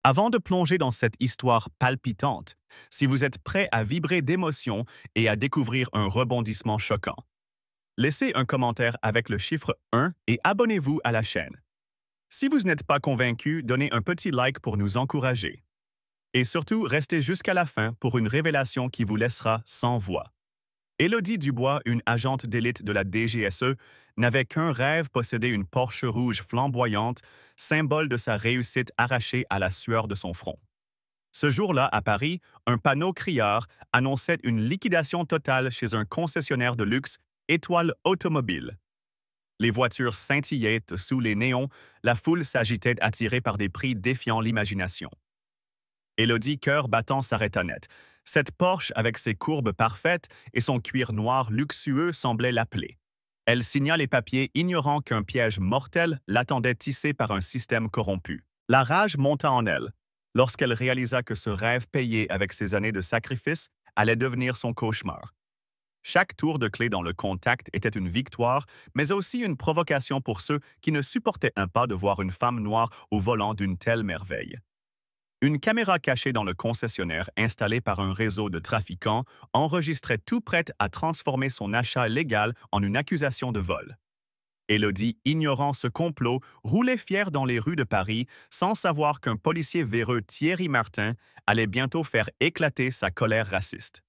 Avant de plonger dans cette histoire palpitante, si vous êtes prêt à vibrer d'émotion et à découvrir un rebondissement choquant, laissez un commentaire avec le chiffre 1 et abonnez-vous à la chaîne. Si vous n'êtes pas convaincu, donnez un petit like pour nous encourager. Et surtout, restez jusqu'à la fin pour une révélation qui vous laissera sans voix. Élodie Dubois, une agente d'élite de la DGSE, n'avait qu'un rêve: posséder une Porsche rouge flamboyante, symbole de sa réussite arrachée à la sueur de son front. Ce jour-là, à Paris, un panneau criard annonçait une liquidation totale chez un concessionnaire de luxe, Étoile Automobile. Les voitures scintillaient sous les néons, la foule s'agitait attirée par des prix défiant l'imagination. Élodie, cœur battant, s'arrêta net. Cette Porsche, avec ses courbes parfaites et son cuir noir luxueux, semblait l'appeler. Elle signa les papiers, ignorant qu'un piège mortel l'attendait tissé par un système corrompu. La rage monta en elle, lorsqu'elle réalisa que ce rêve payé avec ses années de sacrifice allait devenir son cauchemar. Chaque tour de clé dans le contact était une victoire, mais aussi une provocation pour ceux qui ne supportaient pas de voir une femme noire au volant d'une telle merveille. Une caméra cachée dans le concessionnaire, installée par un réseau de trafiquants, enregistrait tout prête à transformer son achat légal en une accusation de vol. Élodie, ignorant ce complot, roulait fière dans les rues de Paris sans savoir qu'un policier véreux, Thierry Martin, allait bientôt faire éclater sa colère raciste.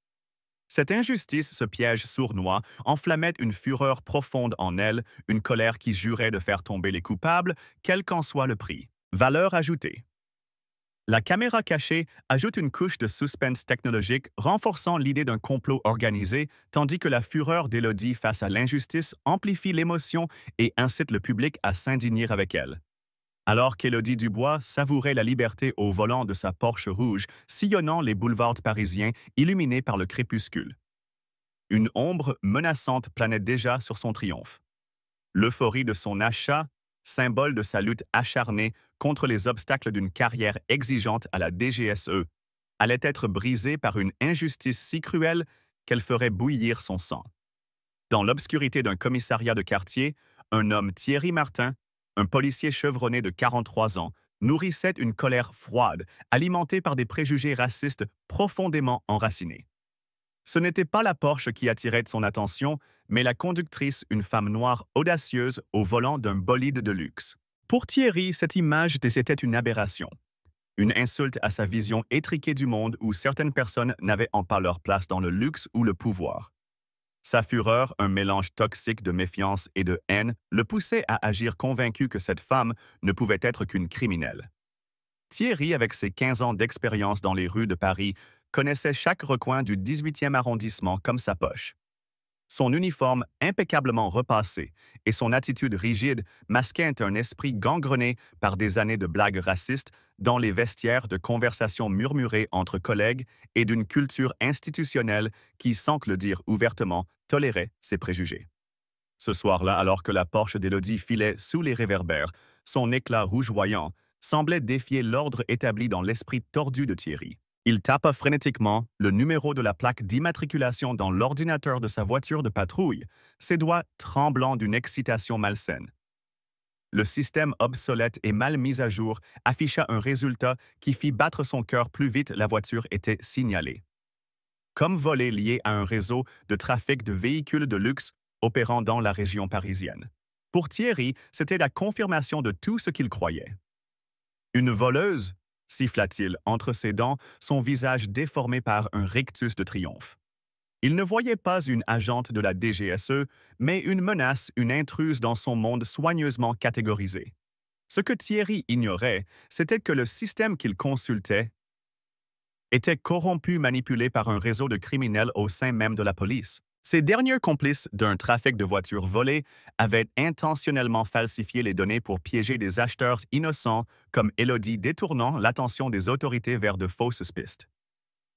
Cette injustice, ce piège sournois, enflammait une fureur profonde en elle, une colère qui jurait de faire tomber les coupables, quel qu'en soit le prix. Valeur ajoutée. La caméra cachée ajoute une couche de suspense technologique renforçant l'idée d'un complot organisé, tandis que la fureur d'Élodie face à l'injustice amplifie l'émotion et incite le public à s'indigner avec elle. Alors qu'Élodie Dubois savourait la liberté au volant de sa Porsche rouge, sillonnant les boulevards parisiens illuminés par le crépuscule, une ombre menaçante planait déjà sur son triomphe. L'euphorie de son achat, symbole de sa lutte acharnée contre les obstacles d'une carrière exigeante à la DGSE, allait être brisée par une injustice si cruelle qu'elle ferait bouillir son sang. Dans l'obscurité d'un commissariat de quartier, un homme, Thierry Martin, un policier chevronné de 43 ans, nourrissait une colère froide, alimentée par des préjugés racistes profondément enracinés. Ce n'était pas la Porsche qui attirait son attention, mais la conductrice, une femme noire audacieuse au volant d'un bolide de luxe. Pour Thierry, cette image était une aberration, une insulte à sa vision étriquée du monde où certaines personnes n'avaient pas leur place dans le luxe ou le pouvoir. Sa fureur, un mélange toxique de méfiance et de haine, le poussait à agir convaincu que cette femme ne pouvait être qu'une criminelle. Thierry, avec ses 15 ans d'expérience dans les rues de Paris, connaissait chaque recoin du 18e arrondissement comme sa poche. Son uniforme impeccablement repassé et son attitude rigide masquaient un esprit gangrené par des années de blagues racistes dans les vestiaires, de conversations murmurées entre collègues et d'une culture institutionnelle qui, sans que le dire ouvertement, tolérait ses préjugés. Ce soir-là, alors que la Porsche d'Élodie filait sous les réverbères, son éclat rougeoyant semblait défier l'ordre établi dans l'esprit tordu de Thierry. Il tapa frénétiquement le numéro de la plaque d'immatriculation dans l'ordinateur de sa voiture de patrouille, ses doigts tremblants d'une excitation malsaine. Le système obsolète et mal mis à jour afficha un résultat qui fit battre son cœur plus vite la voiture était signalée. Comme volée liée à un réseau de trafic de véhicules de luxe opérant dans la région parisienne. Pour Thierry, c'était la confirmation de tout ce qu'il croyait. Une voleuse, siffla-t-il entre ses dents, son visage déformé par un rictus de triomphe. Il ne voyait pas une agente de la DGSE, mais une menace, une intruse dans son monde soigneusement catégorisé. Ce que Thierry ignorait, c'était que le système qu'il consultait était corrompu, manipulé par un réseau de criminels au sein même de la police. Ces derniers complices d'un trafic de voitures volées avaient intentionnellement falsifié les données pour piéger des acheteurs innocents comme Élodie, détournant l'attention des autorités vers de fausses pistes.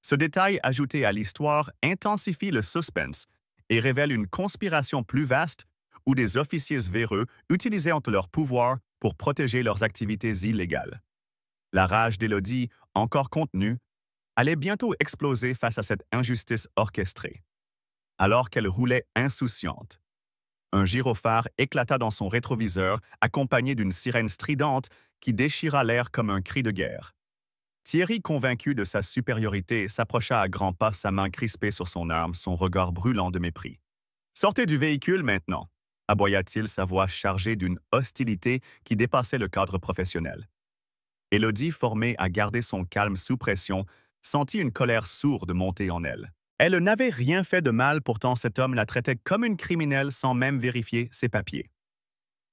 Ce détail ajouté à l'histoire intensifie le suspense et révèle une conspiration plus vaste où des officiers véreux utilisaient leur pouvoir pour protéger leurs activités illégales. La rage d'Élodie, encore contenue, allait bientôt exploser face à cette injustice orchestrée. Alors qu'elle roulait insouciante, un gyrophare éclata dans son rétroviseur, accompagné d'une sirène stridente qui déchira l'air comme un cri de guerre. Thierry, convaincu de sa supériorité, s'approcha à grands pas, sa main crispée sur son arme, son regard brûlant de mépris. Sortez du véhicule maintenant, aboya-t-il, sa voix chargée d'une hostilité qui dépassait le cadre professionnel. Élodie, formée à garder son calme sous pression, sentit une colère sourde monter en elle. Elle n'avait rien fait de mal, pourtant cet homme la traitait comme une criminelle sans même vérifier ses papiers.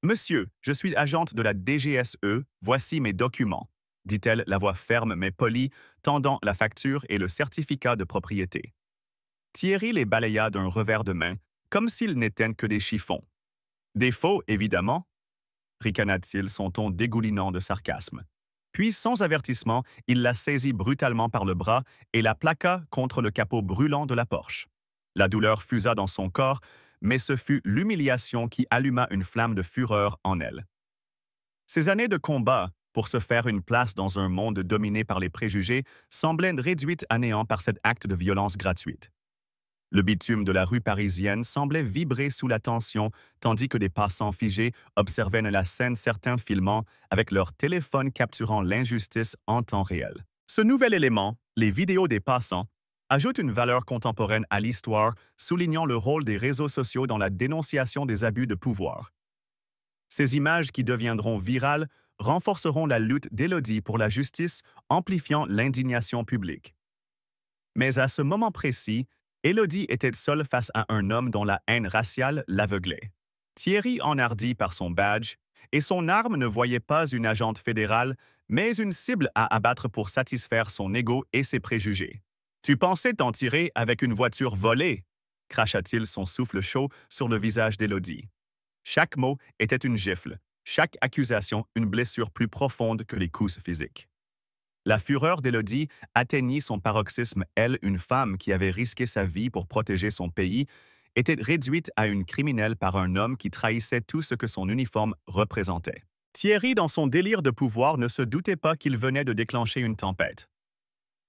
Monsieur, je suis agente de la DGSE, voici mes documents, dit-elle, la voix ferme mais polie, tendant la facture et le certificat de propriété. Thierry les balaya d'un revers de main, comme s'ils n'étaient que des chiffons. Des faux, évidemment, ricana-t-il, son ton dégoulinant de sarcasme. Puis, sans avertissement, il la saisit brutalement par le bras et la plaqua contre le capot brûlant de la Porsche. La douleur fusa dans son corps, mais ce fut l'humiliation qui alluma une flamme de fureur en elle. Ces années de combat, pour se faire une place dans un monde dominé par les préjugés, semblaient réduites à néant par cet acte de violence gratuite. Le bitume de la rue parisienne semblait vibrer sous la tension, tandis que des passants figés observaient la scène, certains filmant avec leur téléphone capturant l'injustice en temps réel. Ce nouvel élément, les vidéos des passants, ajoute une valeur contemporaine à l'histoire, soulignant le rôle des réseaux sociaux dans la dénonciation des abus de pouvoir. Ces images qui deviendront virales renforceront la lutte d'Élodie pour la justice, amplifiant l'indignation publique. Mais à ce moment précis, Élodie était seule face à un homme dont la haine raciale l'aveuglait. Thierry, enhardi par son badge, et son arme ne voyait pas une agente fédérale, mais une cible à abattre pour satisfaire son ego et ses préjugés. « Tu pensais t'en tirer avec une voiture volée ?» cracha-t-il, son souffle chaud sur le visage d'Élodie. Chaque mot était une gifle, chaque accusation une blessure plus profonde que les coups physiques. La fureur d'Élodie atteignit son paroxysme. Elle, une femme qui avait risqué sa vie pour protéger son pays, était réduite à une criminelle par un homme qui trahissait tout ce que son uniforme représentait. Thierry, dans son délire de pouvoir, ne se doutait pas qu'il venait de déclencher une tempête.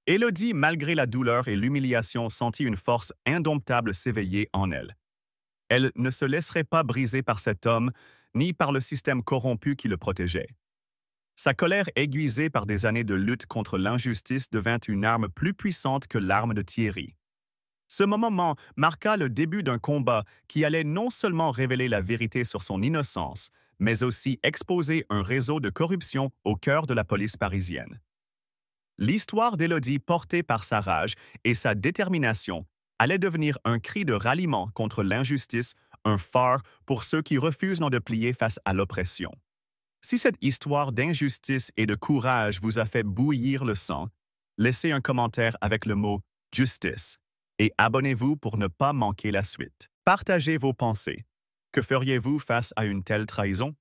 Élodie, malgré la douleur et l'humiliation, sentit une force indomptable s'éveiller en elle. Elle ne se laisserait pas briser par cet homme, ni par le système corrompu qui le protégeait. Sa colère aiguisée par des années de lutte contre l'injustice devint une arme plus puissante que l'arme de Thierry. Ce moment marqua le début d'un combat qui allait non seulement révéler la vérité sur son innocence, mais aussi exposer un réseau de corruption au cœur de la police parisienne. L'histoire d'Élodie, portée par sa rage et sa détermination, allait devenir un cri de ralliement contre l'injustice, un phare pour ceux qui refusent de plier face à l'oppression. Si cette histoire d'injustice et de courage vous a fait bouillir le sang, laissez un commentaire avec le mot « justice » et abonnez-vous pour ne pas manquer la suite. Partagez vos pensées. Que feriez-vous face à une telle trahison?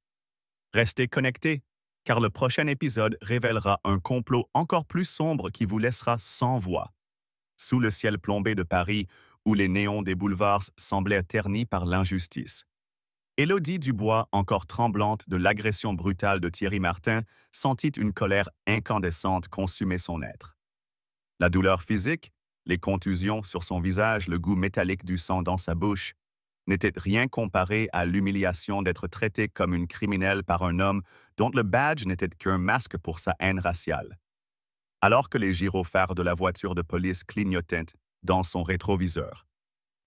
Restez connectés, car le prochain épisode révélera un complot encore plus sombre qui vous laissera sans voix. Sous le ciel plombé de Paris, où les néons des boulevards semblaient ternis par l'injustice, Élodie Dubois, encore tremblante de l'agression brutale de Thierry Martin, sentit une colère incandescente consumer son être. La douleur physique, les contusions sur son visage, le goût métallique du sang dans sa bouche, n'étaient rien comparé à l'humiliation d'être traitée comme une criminelle par un homme dont le badge n'était qu'un masque pour sa haine raciale. Alors que les gyrophares de la voiture de police clignotaient dans son rétroviseur,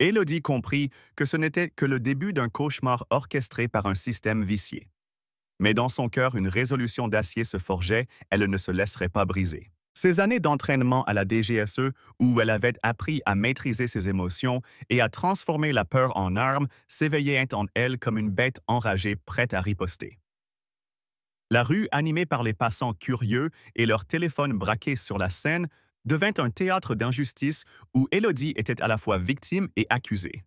Élodie comprit que ce n'était que le début d'un cauchemar orchestré par un système vicié. Mais dans son cœur, une résolution d'acier se forgeait, elle ne se laisserait pas briser. Ces années d'entraînement à la DGSE, où elle avait appris à maîtriser ses émotions et à transformer la peur en arme, s'éveillaient en elle comme une bête enragée prête à riposter. La rue, animée par les passants curieux et leurs téléphones braqués sur la scène, devint un théâtre d'injustice où Élodie était à la fois victime et accusée.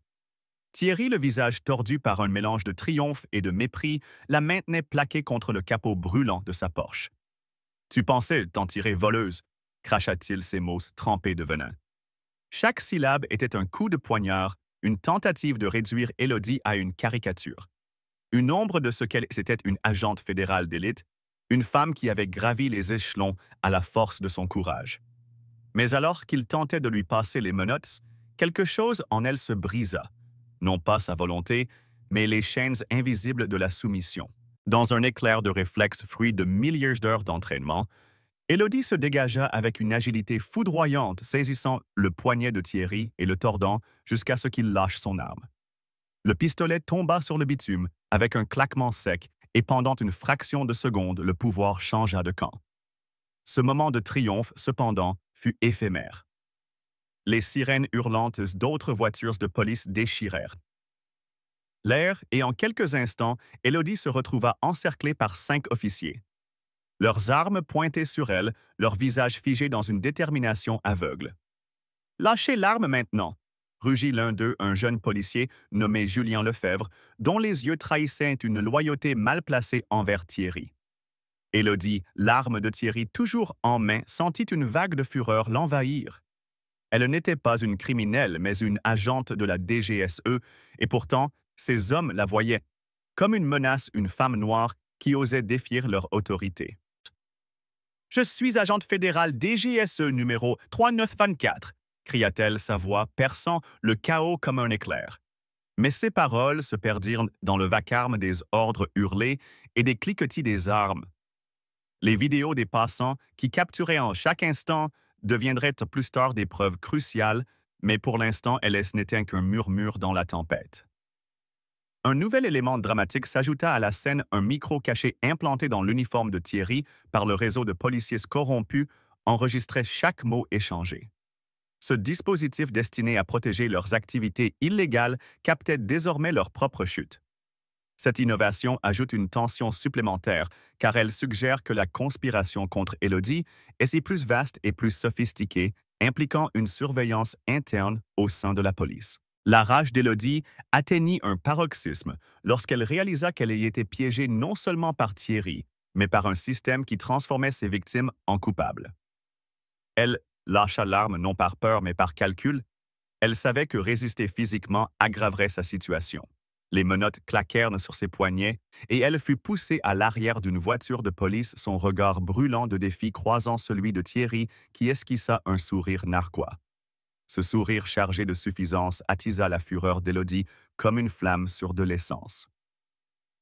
Thierry, le visage tordu par un mélange de triomphe et de mépris, la maintenait plaquée contre le capot brûlant de sa Porsche. « Tu pensais t'en tirer voleuse », cracha-t-il, ses mots trempés de venin. Chaque syllabe était un coup de poignard, une tentative de réduire Élodie à une caricature. Une ombre de ce qu'elle était, une agente fédérale d'élite, une femme qui avait gravi les échelons à la force de son courage. Mais alors qu'il tentait de lui passer les menottes, quelque chose en elle se brisa. Non pas sa volonté, mais les chaînes invisibles de la soumission. Dans un éclair de réflexe fruit de milliers d'heures d'entraînement, Élodie se dégagea avec une agilité foudroyante, saisissant le poignet de Thierry et le tordant jusqu'à ce qu'il lâche son arme. Le pistolet tomba sur le bitume avec un claquement sec et pendant une fraction de seconde, le pouvoir changea de camp. Ce moment de triomphe, cependant, fut éphémère. Les sirènes hurlantes d'autres voitures de police déchirèrent l'air et en quelques instants, Élodie se retrouva encerclée par 5 officiers. Leurs armes pointées sur elle, leur visage figé dans une détermination aveugle. « Lâchez l'arme maintenant !» rugit l'un d'eux, un jeune policier nommé Julien Lefebvre, dont les yeux trahissaient une loyauté mal placée envers Thierry. Élodie, l'arme de Thierry toujours en main, sentit une vague de fureur l'envahir. Elle n'était pas une criminelle, mais une agente de la DGSE, et pourtant, ces hommes la voyaient comme une menace, une femme noire qui osait défier leur autorité. « Je suis agente fédérale DGSE numéro 3924 », cria-t-elle, sa voix perçant le chaos comme un éclair. Mais ses paroles se perdirent dans le vacarme des ordres hurlés et des cliquetis des armes. Les vidéos des passants, qui capturaient en chaque instant, deviendraient plus tard des preuves cruciales, mais pour l'instant, elles n'étaient qu'un murmure dans la tempête. Un nouvel élément dramatique s'ajouta à la scène, un micro caché implanté dans l'uniforme de Thierry par le réseau de policiers corrompus enregistrait chaque mot échangé. Ce dispositif destiné à protéger leurs activités illégales captait désormais leur propre chute. Cette innovation ajoute une tension supplémentaire car elle suggère que la conspiration contre Élodie est plus vaste et plus sophistiquée, impliquant une surveillance interne au sein de la police. La rage d'Élodie atteignit un paroxysme lorsqu'elle réalisa qu'elle y était piégée non seulement par Thierry, mais par un système qui transformait ses victimes en coupables. Elle lâcha l'arme non par peur mais par calcul. Elle savait que résister physiquement aggraverait sa situation. Les menottes claquèrent sur ses poignets et elle fut poussée à l'arrière d'une voiture de police, son regard brûlant de défi croisant celui de Thierry qui esquissa un sourire narquois. Ce sourire chargé de suffisance attisa la fureur d'Élodie comme une flamme sur de l'essence.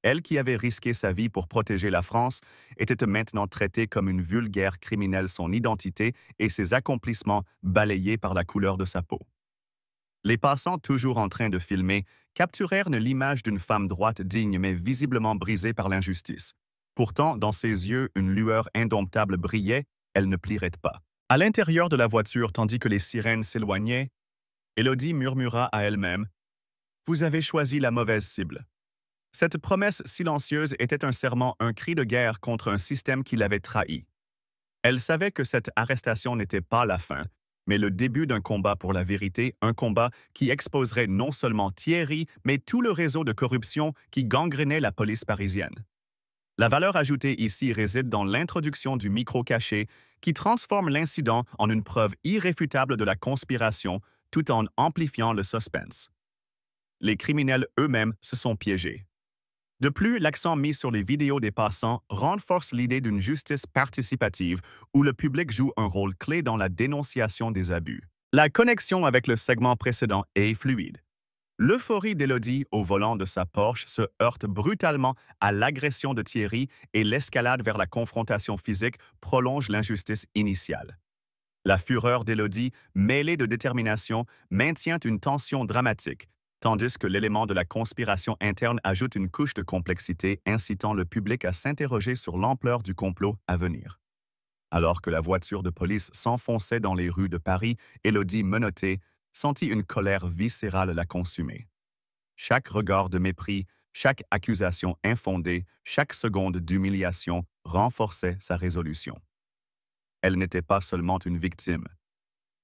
Elle qui avait risqué sa vie pour protéger la France était maintenant traitée comme une vulgaire criminelle, son identité et ses accomplissements balayés par la couleur de sa peau. Les passants, toujours en train de filmer, capturèrent l'image d'une femme droite digne mais visiblement brisée par l'injustice. Pourtant, dans ses yeux, une lueur indomptable brillait, elle ne plierait pas. À l'intérieur de la voiture, tandis que les sirènes s'éloignaient, Élodie murmura à elle-même « Vous avez choisi la mauvaise cible ». Cette promesse silencieuse était un serment, un cri de guerre contre un système qui l'avait trahi. Elle savait que cette arrestation n'était pas la fin, mais le début d'un combat pour la vérité, un combat qui exposerait non seulement Thierry, mais tout le réseau de corruption qui gangrénait la police parisienne. La valeur ajoutée ici réside dans l'introduction du micro caché qui transforme l'incident en une preuve irréfutable de la conspiration tout en amplifiant le suspense. Les criminels eux-mêmes se sont piégés. De plus, l'accent mis sur les vidéos des passants renforce l'idée d'une justice participative où le public joue un rôle clé dans la dénonciation des abus. La connexion avec le segment précédent est fluide. L'euphorie d'Élodie au volant de sa Porsche se heurte brutalement à l'agression de Thierry et l'escalade vers la confrontation physique prolonge l'injustice initiale. La fureur d'Élodie, mêlée de détermination, maintient une tension dramatique, tandis que l'élément de la conspiration interne ajoute une couche de complexité incitant le public à s'interroger sur l'ampleur du complot à venir. Alors que la voiture de police s'enfonçait dans les rues de Paris, Élodie, menottée, sentit une colère viscérale la consumer. Chaque regard de mépris, chaque accusation infondée, chaque seconde d'humiliation renforçait sa résolution. Elle n'était pas seulement une victime.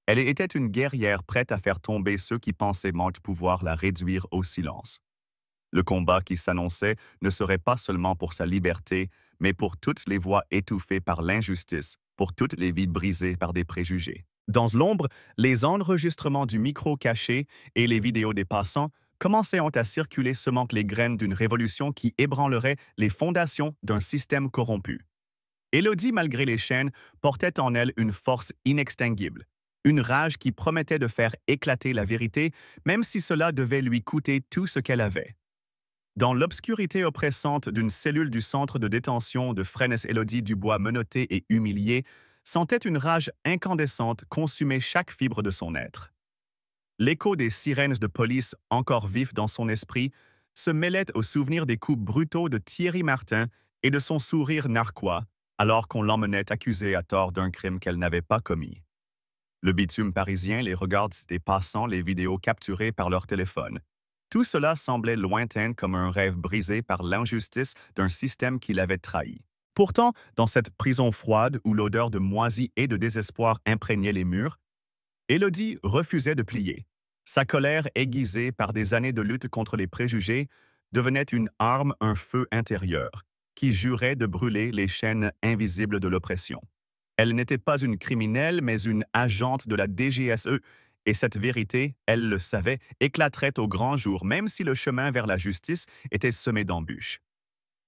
Elle était une guerrière prête à faire tomber ceux qui pensaient pouvoir la réduire au silence. Le combat qui s'annonçait ne serait pas seulement pour sa liberté, mais pour toutes les voix étouffées par l'injustice, pour toutes les vies brisées par des préjugés. Dans l'ombre, les enregistrements du micro caché et les vidéos des passants commençaient à circuler, semant les graines d'une révolution qui ébranlerait les fondations d'un système corrompu. Élodie, malgré les chaînes, portait en elle une force inextinguible, une rage qui promettait de faire éclater la vérité, même si cela devait lui coûter tout ce qu'elle avait. Dans l'obscurité oppressante d'une cellule du centre de détention de Fresnes, Élodie Dubois, menottée et humiliée, sentait une rage incandescente consumer chaque fibre de son être. L'écho des sirènes de police encore vif dans son esprit se mêlait au souvenir des coups brutaux de Thierry Martin et de son sourire narquois alors qu'on l'emmenait accusé à tort d'un crime qu'elle n'avait pas commis. Le bitume parisien, les regards des passants, les vidéos capturées par leur téléphone. Tout cela semblait lointain comme un rêve brisé par l'injustice d'un système qui l'avait trahi. Pourtant, dans cette prison froide où l'odeur de moisi et de désespoir imprégnait les murs, Élodie refusait de plier. Sa colère, aiguisée par des années de lutte contre les préjugés, devenait une arme, un feu intérieur, qui jurait de brûler les chaînes invisibles de l'oppression. Elle n'était pas une criminelle, mais une agente de la DGSE, et cette vérité, elle le savait, éclaterait au grand jour, même si le chemin vers la justice était semé d'embûches.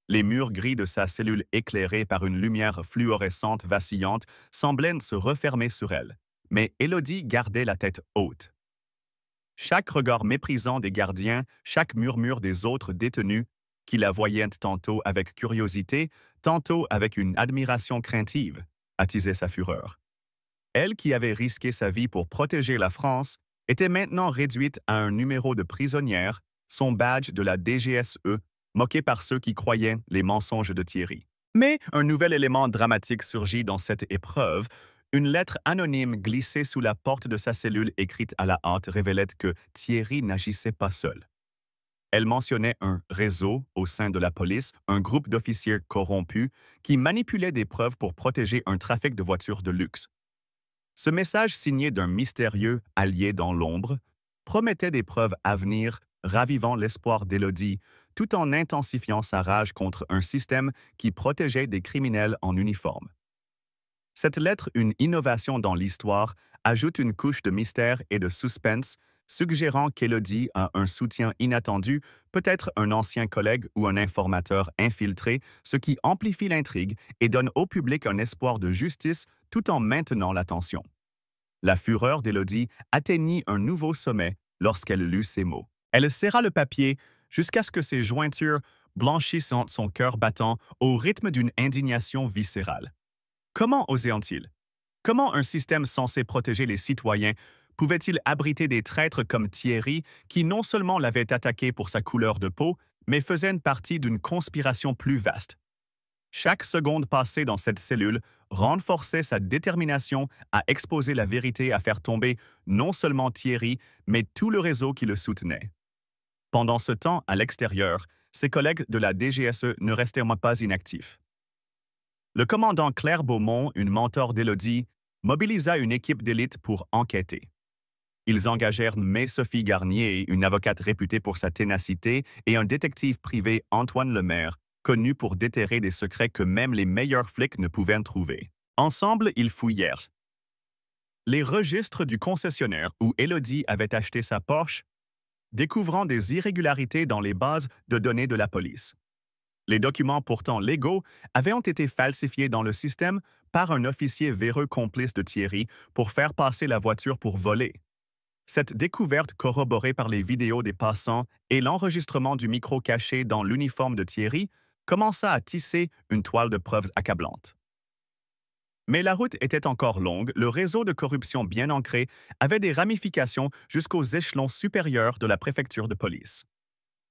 Les murs gris de sa cellule éclairée par une lumière fluorescente vacillante semblaient se refermer sur elle. Mais Élodie gardait la tête haute. Chaque regard méprisant des gardiens, chaque murmure des autres détenus, qui la voyaient tantôt avec curiosité, tantôt avec une admiration craintive, attisait sa fureur. Elle, qui avait risqué sa vie pour protéger la France, était maintenant réduite à un numéro de prisonnière, son badge de la DGSE, moqué par ceux qui croyaient les mensonges de Thierry. Mais un nouvel élément dramatique surgit dans cette épreuve. Une lettre anonyme glissée sous la porte de sa cellule écrite à la hâte révélait que Thierry n'agissait pas seul. Elle mentionnait un réseau au sein de la police, un groupe d'officiers corrompus qui manipulaient des preuves pour protéger un trafic de voitures de luxe. Ce message signé d'un mystérieux allié dans l'ombre promettait des preuves à venir, ravivant l'espoir d'Élodie, tout en intensifiant sa rage contre un système qui protégeait des criminels en uniforme. Cette lettre, une innovation dans l'histoire, ajoute une couche de mystère et de suspense, suggérant qu'Élodie a un soutien inattendu, peut-être un ancien collègue ou un informateur infiltré, ce qui amplifie l'intrigue et donne au public un espoir de justice tout en maintenant la tension. La fureur d'Élodie atteignit un nouveau sommet lorsqu'elle lut ces mots. Elle serra le papier jusqu'à ce que ses jointures blanchissent son cœur battant au rythme d'une indignation viscérale. Comment osait-il? Comment un système censé protéger les citoyens pouvait-il abriter des traîtres comme Thierry qui non seulement l'avaient attaqué pour sa couleur de peau, mais faisaient partie d'une conspiration plus vaste? Chaque seconde passée dans cette cellule renforçait sa détermination à exposer la vérité, à faire tomber non seulement Thierry, mais tout le réseau qui le soutenait. Pendant ce temps, à l'extérieur, ses collègues de la DGSE ne restaient pas inactifs. Le commandant Claire Beaumont, une mentor d'Élodie, mobilisa une équipe d'élite pour enquêter. Ils engagèrent Sophie Garnier, une avocate réputée pour sa ténacité, et un détective privé, Antoine Lemaire, connu pour déterrer des secrets que même les meilleurs flics ne pouvaient trouver. Ensemble, ils fouillèrent les registres du concessionnaire où Élodie avait acheté sa Porsche, découvrant des irrégularités dans les bases de données de la police. Les documents pourtant légaux avaient été falsifiés dans le système par un officier véreux complice de Thierry pour faire passer la voiture pour voler. Cette découverte, corroborée par les vidéos des passants et l'enregistrement du micro caché dans l'uniforme de Thierry, commença à tisser une toile de preuves accablante. Mais la route était encore longue, le réseau de corruption bien ancré avait des ramifications jusqu'aux échelons supérieurs de la préfecture de police.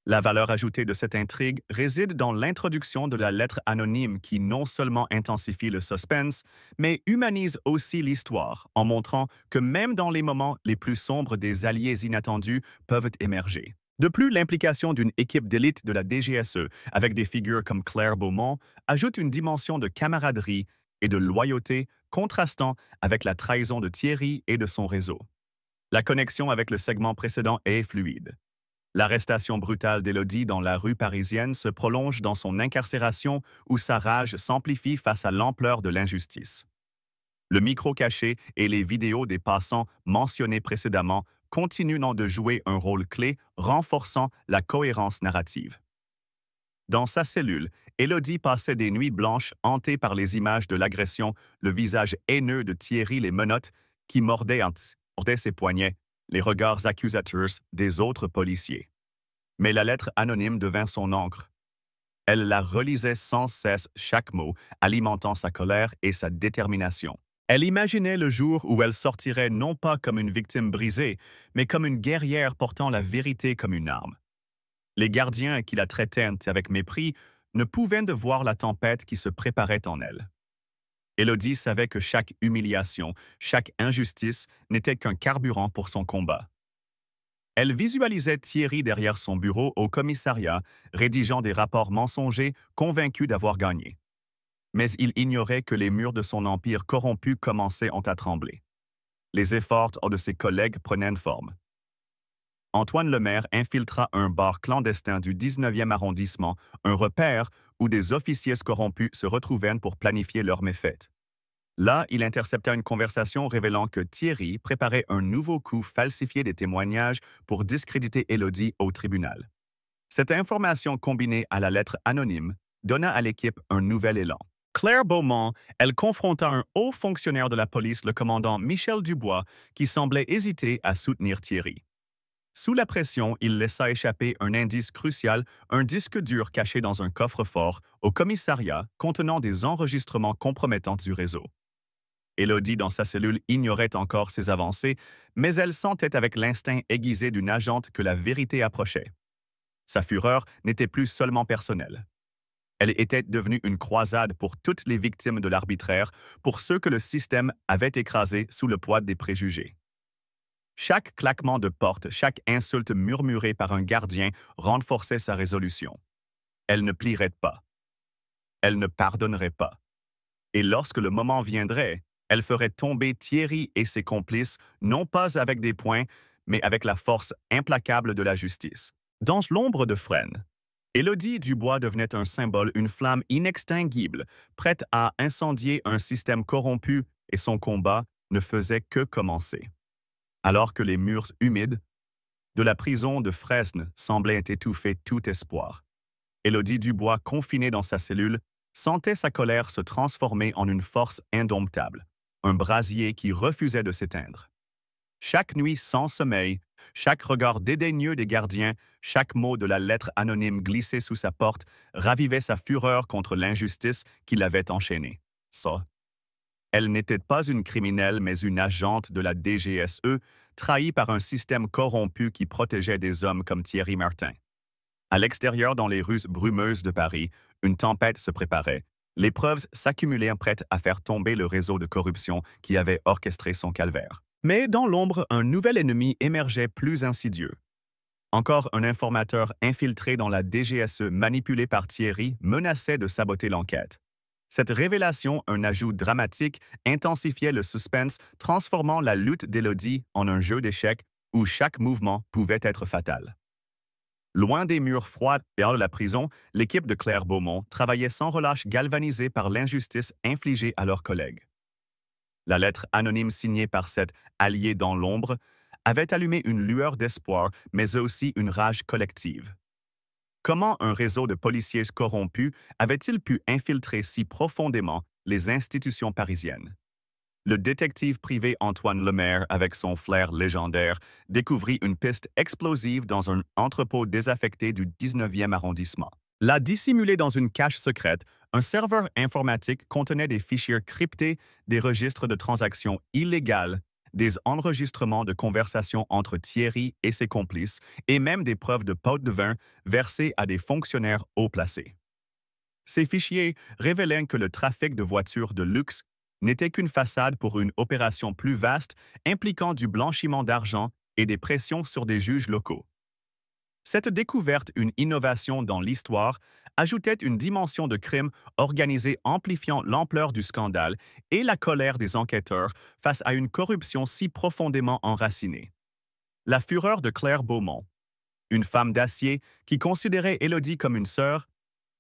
La valeur ajoutée de cette intrigue réside dans l'introduction de la lettre anonyme qui non seulement intensifie le suspense, mais humanise aussi l'histoire en montrant que même dans les moments les plus sombres, des alliés inattendus peuvent émerger. De plus, l'implication d'une équipe d'élite de la DGSE avec des figures comme Claire Beaumont ajoute une dimension de camaraderie et de loyauté contrastant avec la trahison de Thierry et de son réseau. La connexion avec le segment précédent est fluide. L'arrestation brutale d'Élodie dans la rue parisienne se prolonge dans son incarcération où sa rage s'amplifie face à l'ampleur de l'injustice. Le micro caché et les vidéos des passants mentionnés précédemment continuent de jouer un rôle clé, renforçant la cohérence narrative. Dans sa cellule, Élodie passait des nuits blanches hantées par les images de l'agression, le visage haineux de Thierry, les menottes qui mordaient ses poignets, les regards accusateurs des autres policiers. Mais la lettre anonyme devint son encre. Elle la relisait sans cesse chaque mot, alimentant sa colère et sa détermination. Elle imaginait le jour où elle sortirait non pas comme une victime brisée, mais comme une guerrière portant la vérité comme une arme. Les gardiens qui la traitaient avec mépris ne pouvaient de voir la tempête qui se préparait en elle. Élodie savait que chaque humiliation, chaque injustice n'était qu'un carburant pour son combat. Elle visualisait Thierry derrière son bureau au commissariat, rédigeant des rapports mensongers, convaincu d'avoir gagné. Mais il ignorait que les murs de son empire corrompu commençaient à trembler. Les efforts de ses collègues prenaient forme. Antoine Lemaire infiltra un bar clandestin du 19e arrondissement, un repère où des officiers corrompus se retrouvaient pour planifier leurs méfaits. Là, il intercepta une conversation révélant que Thierry préparait un nouveau coup falsifié des témoignages pour discréditer Élodie au tribunal. Cette information combinée à la lettre anonyme donna à l'équipe un nouvel élan. Claire Beaumont, elle confronta un haut fonctionnaire de la police, le commandant Michel Dubois, qui semblait hésiter à soutenir Thierry. Sous la pression, il laissa échapper un indice crucial, un disque dur caché dans un coffre-fort au commissariat contenant des enregistrements compromettants du réseau. Élodie, dans sa cellule, ignorait encore ses avancées, mais elle sentait avec l'instinct aiguisé d'une agente que la vérité approchait. Sa fureur n'était plus seulement personnelle. Elle était devenue une croisade pour toutes les victimes de l'arbitraire, pour ceux que le système avait écrasés sous le poids des préjugés. Chaque claquement de porte, chaque insulte murmurée par un gardien renforçait sa résolution. Elle ne plierait pas. Elle ne pardonnerait pas. Et lorsque le moment viendrait, elle ferait tomber Thierry et ses complices, non pas avec des poings, mais avec la force implacable de la justice. Dans l'ombre de Fresnes, Élodie Dubois devenait un symbole, une flamme inextinguible, prête à incendier un système corrompu, et son combat ne faisait que commencer. Alors que les murs humides de la prison de Fresnes semblaient étouffer tout espoir, Élodie Dubois, confinée dans sa cellule, sentait sa colère se transformer en une force indomptable, un brasier qui refusait de s'éteindre. Chaque nuit sans sommeil, chaque regard dédaigneux des gardiens, chaque mot de la lettre anonyme glissée sous sa porte ravivait sa fureur contre l'injustice qui l'avait enchaînée. Ça. Elle n'était pas une criminelle, mais une agente de la DGSE, trahie par un système corrompu qui protégeait des hommes comme Thierry Martin. À l'extérieur, dans les rues brumeuses de Paris, une tempête se préparait. Les preuves s'accumulaient prêtes à faire tomber le réseau de corruption qui avait orchestré son calvaire. Mais dans l'ombre, un nouvel ennemi émergeait plus insidieux. Encore un informateur infiltré dans la DGSE manipulé par Thierry menaçait de saboter l'enquête. Cette révélation, un ajout dramatique, intensifiait le suspense, transformant la lutte d'Élodie en un jeu d'échecs où chaque mouvement pouvait être fatal. Loin des murs froids et hors de la prison, l'équipe de Claire Beaumont travaillait sans relâche, galvanisée par l'injustice infligée à leurs collègues. La lettre anonyme signée par cet allié dans l'ombre avait allumé une lueur d'espoir, mais aussi une rage collective. Comment un réseau de policiers corrompus avait-il pu infiltrer si profondément les institutions parisiennes? Le détective privé Antoine Lemaire, avec son flair légendaire, découvrit une piste explosive dans un entrepôt désaffecté du 19e arrondissement. Là, dissimulé dans une cache secrète, un serveur informatique contenait des fichiers cryptés, des registres de transactions illégales, des enregistrements de conversations entre Thierry et ses complices, et même des preuves de pots de vin versées à des fonctionnaires haut placés. Ces fichiers révélaient que le trafic de voitures de luxe n'était qu'une façade pour une opération plus vaste impliquant du blanchiment d'argent et des pressions sur des juges locaux. Cette découverte, une innovation dans l'histoire, ajoutait une dimension de crime organisé amplifiant l'ampleur du scandale et la colère des enquêteurs face à une corruption si profondément enracinée. La fureur de Claire Beaumont, une femme d'acier qui considérait Élodie comme une sœur,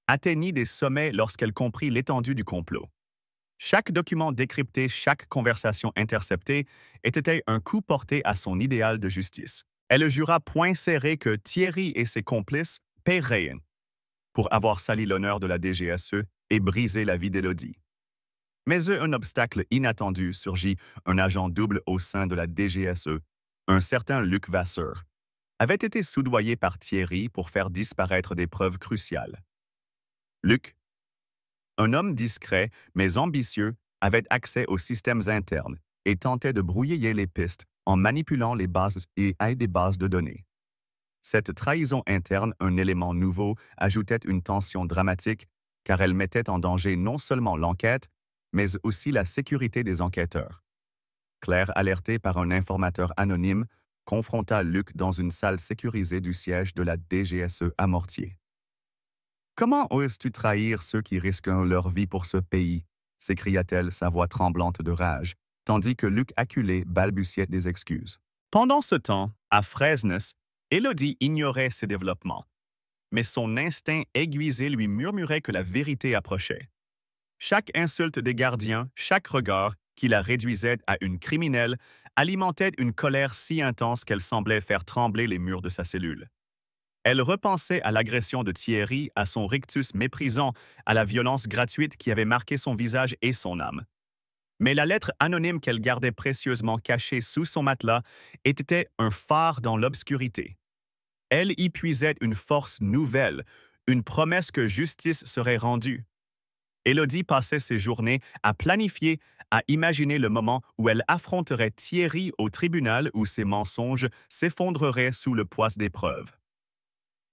atteignit des sommets lorsqu'elle comprit l'étendue du complot. Chaque document décrypté, chaque conversation interceptée était un coup porté à son idéal de justice. Elle jura poing serré que Thierry et ses complices paieraient pour avoir sali l'honneur de la DGSE et brisé la vie d'Élodie. Mais un obstacle inattendu surgit, un agent double au sein de la DGSE, un certain Luc Vasseur, avait été soudoyé par Thierry pour faire disparaître des preuves cruciales. Luc, un homme discret mais ambitieux, avait accès aux systèmes internes et tentait de brouiller les pistes en manipulant les bases et des bases de données. Cette trahison interne, un élément nouveau, ajoutait une tension dramatique car elle mettait en danger non seulement l'enquête, mais aussi la sécurité des enquêteurs. Claire, alertée par un informateur anonyme, confronta Luc dans une salle sécurisée du siège de la DGSE à Mortier. « Comment oses-tu trahir ceux qui risquent leur vie pour ce pays ?» s'écria-t-elle, sa voix tremblante de rage, tandis que Luc, acculé, balbutiait des excuses. Pendant ce temps, à Fresnes, Élodie ignorait ces développements, mais son instinct aiguisé lui murmurait que la vérité approchait. Chaque insulte des gardiens, chaque regard qui la réduisait à une criminelle, alimentait une colère si intense qu'elle semblait faire trembler les murs de sa cellule. Elle repensait à l'agression de Thierry, à son rictus méprisant, à la violence gratuite qui avait marqué son visage et son âme. Mais la lettre anonyme qu'elle gardait précieusement cachée sous son matelas était un phare dans l'obscurité. Elle y puisait une force nouvelle, une promesse que justice serait rendue. Élodie passait ses journées à planifier, à imaginer le moment où elle affronterait Thierry au tribunal où ses mensonges s'effondreraient sous le poids des preuves.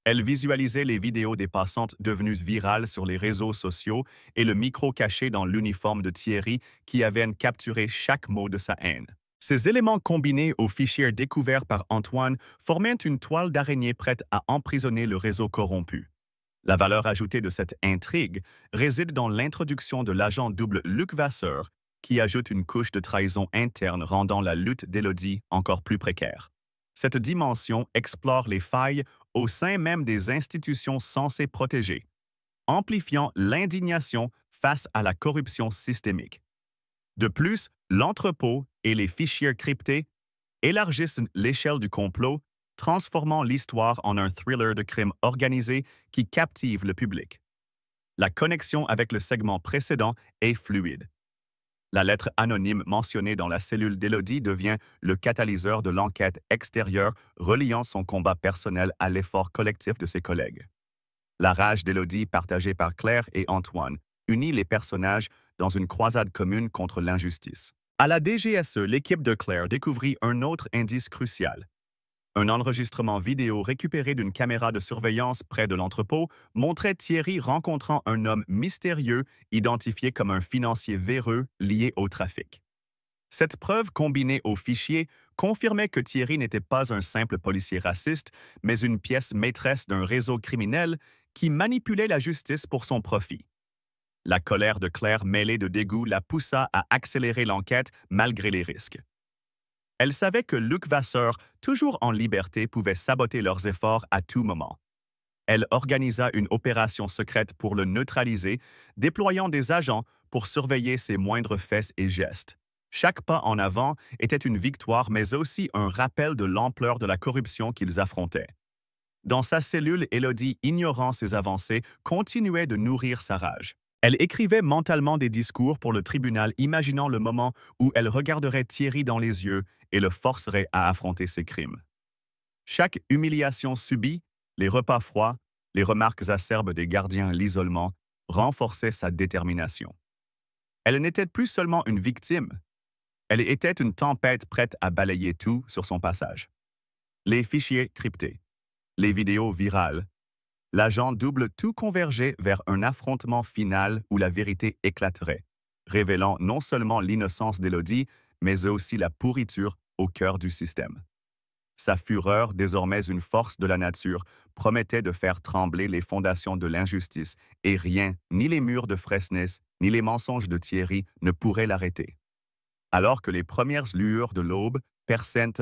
Elle visualisait les vidéos des passantes devenues virales sur les réseaux sociaux et le micro caché dans l'uniforme de Thierry qui avait capturé chaque mot de sa haine. Ces éléments combinés aux fichiers découverts par Antoine formaient une toile d'araignée prête à emprisonner le réseau corrompu. La valeur ajoutée de cette intrigue réside dans l'introduction de l'agent double Luc Vasseur, qui ajoute une couche de trahison interne rendant la lutte d'Élodie encore plus précaire. Cette dimension explore les failles au sein même des institutions censées protéger, amplifiant l'indignation face à la corruption systémique. De plus, l'entrepôt et les fichiers cryptés élargissent l'échelle du complot, transformant l'histoire en un thriller de crime organisé qui captive le public. La connexion avec le segment précédent est fluide. La lettre anonyme mentionnée dans la cellule d'Élodie devient le catalyseur de l'enquête extérieure, reliant son combat personnel à l'effort collectif de ses collègues. La rage d'Élodie, partagée par Claire et Antoine, unit les personnages dans une croisade commune contre l'injustice. À la DGSE, l'équipe de Claire découvrit un autre indice crucial. Un enregistrement vidéo récupéré d'une caméra de surveillance près de l'entrepôt montrait Thierry rencontrant un homme mystérieux identifié comme un financier véreux lié au trafic. Cette preuve combinée au fichier confirmait que Thierry n'était pas un simple policier raciste, mais une pièce maîtresse d'un réseau criminel qui manipulait la justice pour son profit. La colère de Claire mêlée de dégoût la poussa à accélérer l'enquête malgré les risques. Elle savait que Luc Vasseur, toujours en liberté, pouvait saboter leurs efforts à tout moment. Elle organisa une opération secrète pour le neutraliser, déployant des agents pour surveiller ses moindres faits et gestes. Chaque pas en avant était une victoire, mais aussi un rappel de l'ampleur de la corruption qu'ils affrontaient. Dans sa cellule, Élodie, ignorant ses avancées, continuait de nourrir sa rage. Elle écrivait mentalement des discours pour le tribunal, imaginant le moment où elle regarderait Thierry dans les yeux et le forcerait à affronter ses crimes. Chaque humiliation subie, les repas froids, les remarques acerbes des gardiens, l'isolement, renforçaient sa détermination. Elle n'était plus seulement une victime, elle était une tempête prête à balayer tout sur son passage. Les fichiers cryptés, les vidéos virales, l'agent double, tout convergeait vers un affrontement final où la vérité éclaterait, révélant non seulement l'innocence d'Élodie, mais aussi la pourriture au cœur du système. Sa fureur, désormais une force de la nature, promettait de faire trembler les fondations de l'injustice, et rien, ni les murs de Fresnes, ni les mensonges de Thierry, ne pourraient l'arrêter. Alors que les premières lueurs de l'aube perçaient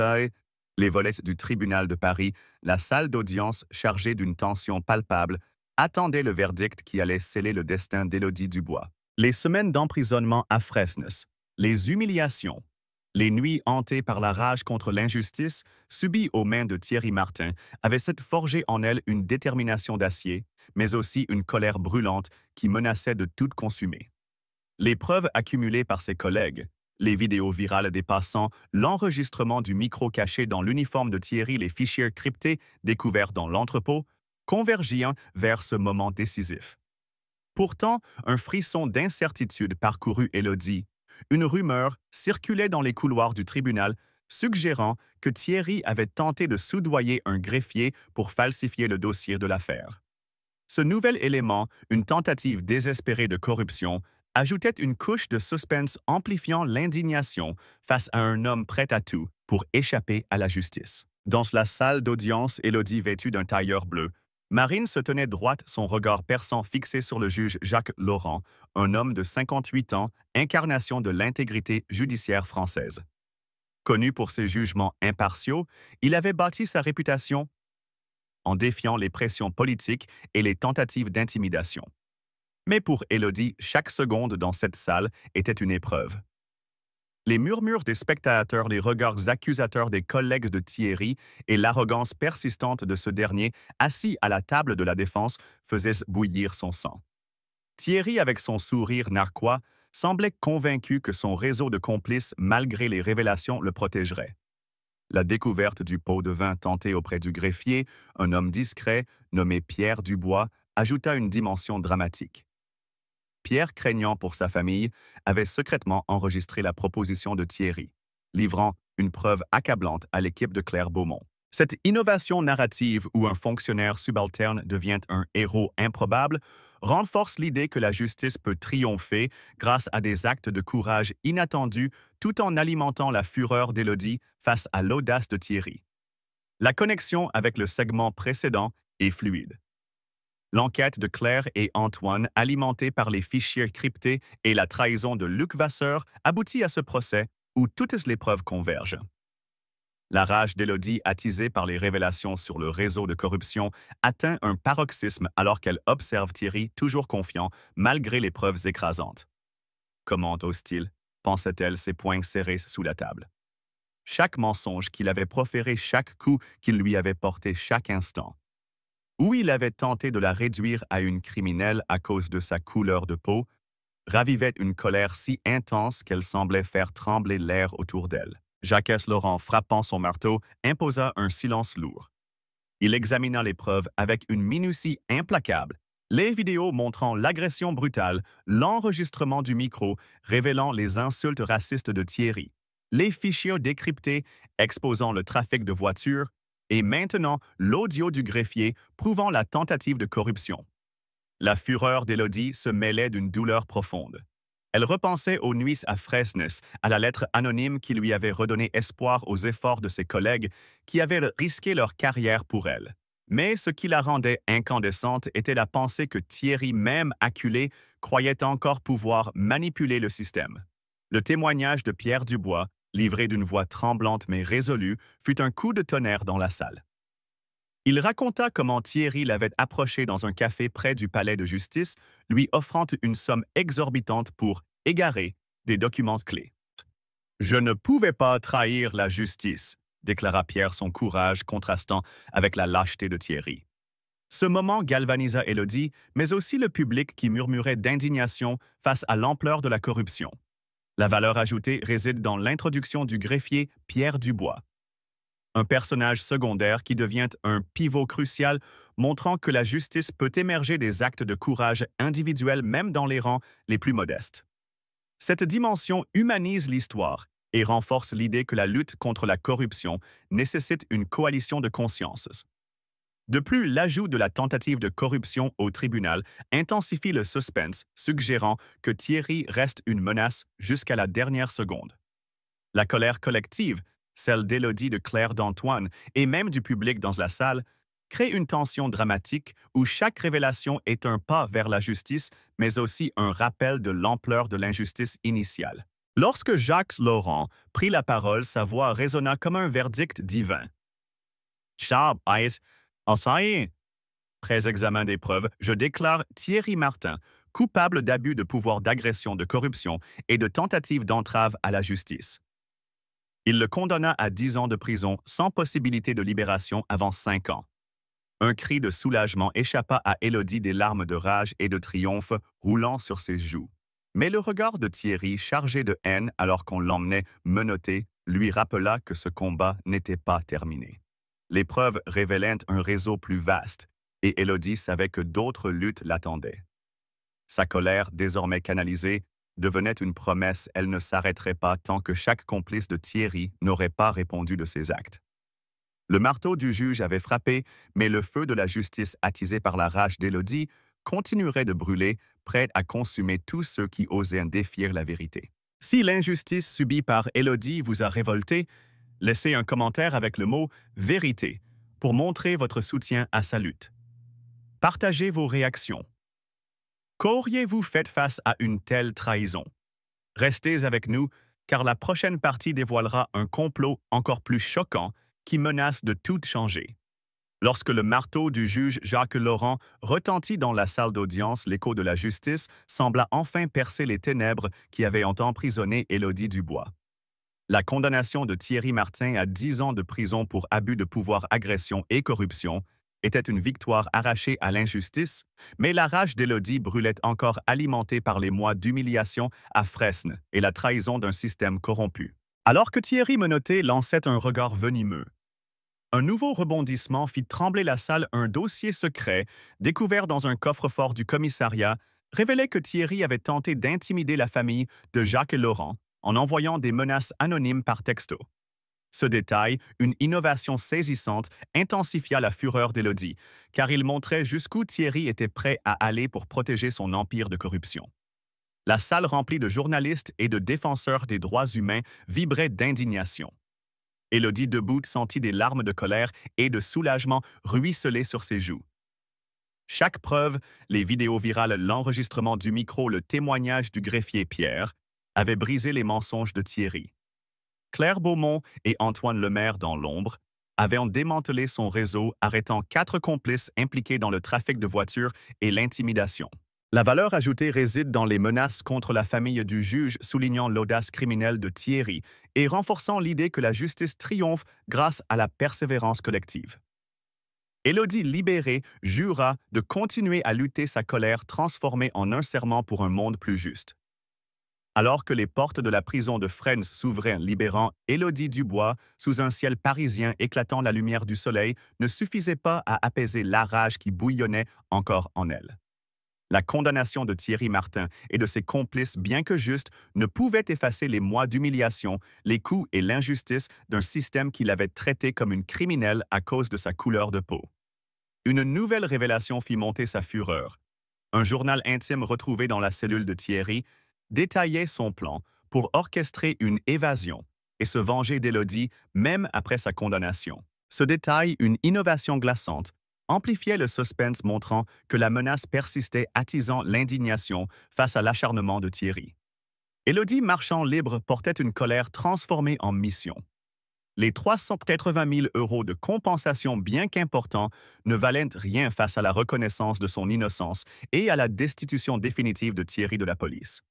les volets du tribunal de Paris, la salle d'audience, chargée d'une tension palpable, attendait le verdict qui allait sceller le destin d'Élodie Dubois. Les semaines d'emprisonnement à Fresnes, les humiliations, les nuits hantées par la rage contre l'injustice, subies aux mains de Thierry Martin, avaient forgé en elle une détermination d'acier, mais aussi une colère brûlante qui menaçait de tout consumer. Les preuves accumulées par ses collègues, les vidéos virales des passants, l'enregistrement du micro caché dans l'uniforme de Thierry, les fichiers cryptés découverts dans l'entrepôt, convergirent vers ce moment décisif. Pourtant, un frisson d'incertitude parcourut Élodie, une rumeur circulait dans les couloirs du tribunal suggérant que Thierry avait tenté de soudoyer un greffier pour falsifier le dossier de l'affaire. Ce nouvel élément, une tentative désespérée de corruption, ajoutait une couche de suspense amplifiant l'indignation face à un homme prêt à tout pour échapper à la justice. Dans la salle d'audience, Élodie vêtue d'un tailleur bleu, Marine se tenait droite, son regard perçant fixé sur le juge Jacques Laurent, un homme de 58 ans, incarnation de l'intégrité judiciaire française. Connu pour ses jugements impartiaux, il avait bâti sa réputation en défiant les pressions politiques et les tentatives d'intimidation. Mais pour Élodie, chaque seconde dans cette salle était une épreuve. Les murmures des spectateurs, les regards accusateurs des collègues de Thierry et l'arrogance persistante de ce dernier, assis à la table de la défense, faisaient bouillir son sang. Thierry, avec son sourire narquois, semblait convaincu que son réseau de complices, malgré les révélations, le protégerait. La découverte du pot de vin tenté auprès du greffier, un homme discret, nommé Pierre Dubois, ajouta une dimension dramatique. Pierre, craignant pour sa famille, avait secrètement enregistré la proposition de Thierry, livrant une preuve accablante à l'équipe de Claire Beaumont. Cette innovation narrative où un fonctionnaire subalterne devient un héros improbable renforce l'idée que la justice peut triompher grâce à des actes de courage inattendus tout en alimentant la fureur d'Élodie face à l'audace de Thierry. La connexion avec le segment précédent est fluide. L'enquête de Claire et Antoine, alimentée par les fichiers cryptés et la trahison de Luc Vasseur, aboutit à ce procès où toutes les preuves convergent. La rage d'Élodie, attisée par les révélations sur le réseau de corruption, atteint un paroxysme alors qu'elle observe Thierry toujours confiant, malgré les preuves écrasantes. Comment ose-t-il, pensait-elle, ses poings serrés sous la table. Chaque mensonge qu'il avait proféré, chaque coup qu'il lui avait porté chaque instant. Où il avait tenté de la réduire à une criminelle à cause de sa couleur de peau, ravivait une colère si intense qu'elle semblait faire trembler l'air autour d'elle. Jacques Laurent, frappant son marteau, imposa un silence lourd. Il examina les preuves avec une minutie implacable, les vidéos montrant l'agression brutale, l'enregistrement du micro révélant les insultes racistes de Thierry, les fichiers décryptés exposant le trafic de voitures, et maintenant l'audio du greffier prouvant la tentative de corruption. La fureur d'Élodie se mêlait d'une douleur profonde. Elle repensait aux nuits à Fresnes, à la lettre anonyme qui lui avait redonné espoir aux efforts de ses collègues qui avaient risqué leur carrière pour elle. Mais ce qui la rendait incandescente était la pensée que Thierry, même acculé, croyait encore pouvoir manipuler le système. Le témoignage de Pierre Dubois, livré d'une voix tremblante mais résolue, fut un coup de tonnerre dans la salle. Il raconta comment Thierry l'avait approché dans un café près du palais de justice, lui offrant une somme exorbitante pour égarer des documents clés. « Je ne pouvais pas trahir la justice », déclara Pierre, son courage contrastant avec la lâcheté de Thierry. Ce moment galvanisa Élodie, mais aussi le public qui murmurait d'indignation face à l'ampleur de la corruption. La valeur ajoutée réside dans l'introduction du greffier Pierre Dubois, un personnage secondaire qui devient un pivot crucial, montrant que la justice peut émerger des actes de courage individuels même dans les rangs les plus modestes. Cette dimension humanise l'histoire et renforce l'idée que la lutte contre la corruption nécessite une coalition de consciences. De plus, l'ajout de la tentative de corruption au tribunal intensifie le suspense, suggérant que Thierry reste une menace jusqu'à la dernière seconde. La colère collective, celle d'Élodie, de Claire, d'Antoine et même du public dans la salle, crée une tension dramatique où chaque révélation est un pas vers la justice, mais aussi un rappel de l'ampleur de l'injustice initiale. Lorsque Jacques Laurent prit la parole, sa voix résonna comme un verdict divin. Charles Ice, après examen des preuves, je déclare Thierry Martin coupable d'abus de pouvoir, d'agression, de corruption et de tentative d'entrave à la justice. Il le condamna à 10 ans de prison sans possibilité de libération avant 5 ans. Un cri de soulagement échappa à Élodie, des larmes de rage et de triomphe roulant sur ses joues. Mais le regard de Thierry, chargé de haine alors qu'on l'emmenait menotté, lui rappela que ce combat n'était pas terminé. Les preuves révélaient un réseau plus vaste, et Élodie savait que d'autres luttes l'attendaient. Sa colère, désormais canalisée, devenait une promesse, elle ne s'arrêterait pas tant que chaque complice de Thierry n'aurait pas répondu de ses actes. Le marteau du juge avait frappé, mais le feu de la justice attisé par la rage d'Élodie continuerait de brûler, prêt à consumer tous ceux qui osaient défier la vérité. Si l'injustice subie par Élodie vous a révolté, laissez un commentaire avec le mot « vérité » pour montrer votre soutien à sa lutte. Partagez vos réactions. Qu'auriez-vous fait face à une telle trahison? Restez avec nous, car la prochaine partie dévoilera un complot encore plus choquant qui menace de tout changer. Lorsque le marteau du juge Jacques Laurent retentit dans la salle d'audience, l'écho de la justice sembla enfin percer les ténèbres qui avaient emprisonné Élodie Dubois. La condamnation de Thierry Martin à 10 ans de prison pour abus de pouvoir, agression et corruption était une victoire arrachée à l'injustice, mais la rage d'Élodie brûlait encore, alimentée par les mois d'humiliation à Fresnes et la trahison d'un système corrompu. Alors que Thierry Menotté lançait un regard venimeux, un nouveau rebondissement fit trembler la salle. Un dossier secret, découvert dans un coffre-fort du commissariat, révélait que Thierry avait tenté d'intimider la famille de Jacques Laurent en envoyant des menaces anonymes par texto. Ce détail, une innovation saisissante, intensifia la fureur d'Élodie, car il montrait jusqu'où Thierry était prêt à aller pour protéger son empire de corruption. La salle remplie de journalistes et de défenseurs des droits humains vibrait d'indignation. Élodie debout sentit des larmes de colère et de soulagement ruisseler sur ses joues. Chaque preuve, les vidéos virales, l'enregistrement du micro, le témoignage du greffier Pierre, avait brisé les mensonges de Thierry. Claire Beaumont et Antoine Lemaire, dans l'ombre, avaient démantelé son réseau, arrêtant 4 complices impliqués dans le trafic de voitures et l'intimidation. La valeur ajoutée réside dans les menaces contre la famille du juge, soulignant l'audace criminelle de Thierry et renforçant l'idée que la justice triomphe grâce à la persévérance collective. Élodie, libérée, jura de continuer à lutter, sa colère transformée en un serment pour un monde plus juste. Alors que les portes de la prison de Fresnes s'ouvraient, libérant Élodie Dubois sous un ciel parisien éclatant la lumière du soleil, ne suffisait pas à apaiser la rage qui bouillonnait encore en elle. La condamnation de Thierry Martin et de ses complices, bien que juste, ne pouvait effacer les mois d'humiliation, les coups et l'injustice d'un système qui l'avait traité comme une criminelle à cause de sa couleur de peau. Une nouvelle révélation fit monter sa fureur. Un journal intime retrouvé dans la cellule de Thierry détaillait son plan pour orchestrer une évasion et se venger d'Élodie même après sa condamnation. Ce détail, une innovation glaçante, amplifiait le suspense, montrant que la menace persistait, attisant l'indignation face à l'acharnement de Thierry. Élodie, marchand libre, portait une colère transformée en mission. Les 380 000 € de compensation, bien qu'importants, ne valaient rien face à la reconnaissance de son innocence et à la destitution définitive de Thierry de la police.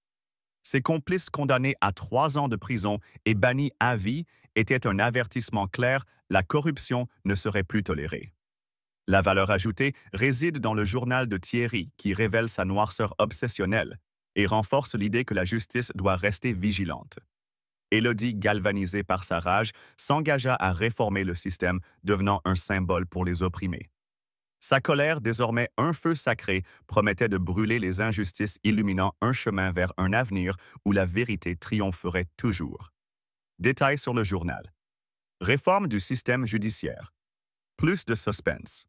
Ses complices, condamnés à 3 ans de prison et bannis à vie, étaient un avertissement clair: la corruption ne serait plus tolérée. La valeur ajoutée réside dans le journal de Thierry, qui révèle sa noirceur obsessionnelle et renforce l'idée que la justice doit rester vigilante. Élodie, galvanisée par sa rage, s'engagea à réformer le système, devenant un symbole pour les opprimés. Sa colère, désormais un feu sacré, promettait de brûler les injustices, illuminant un chemin vers un avenir où la vérité triompherait toujours. Détails sur le journal. Réforme du système judiciaire. Plus de suspense.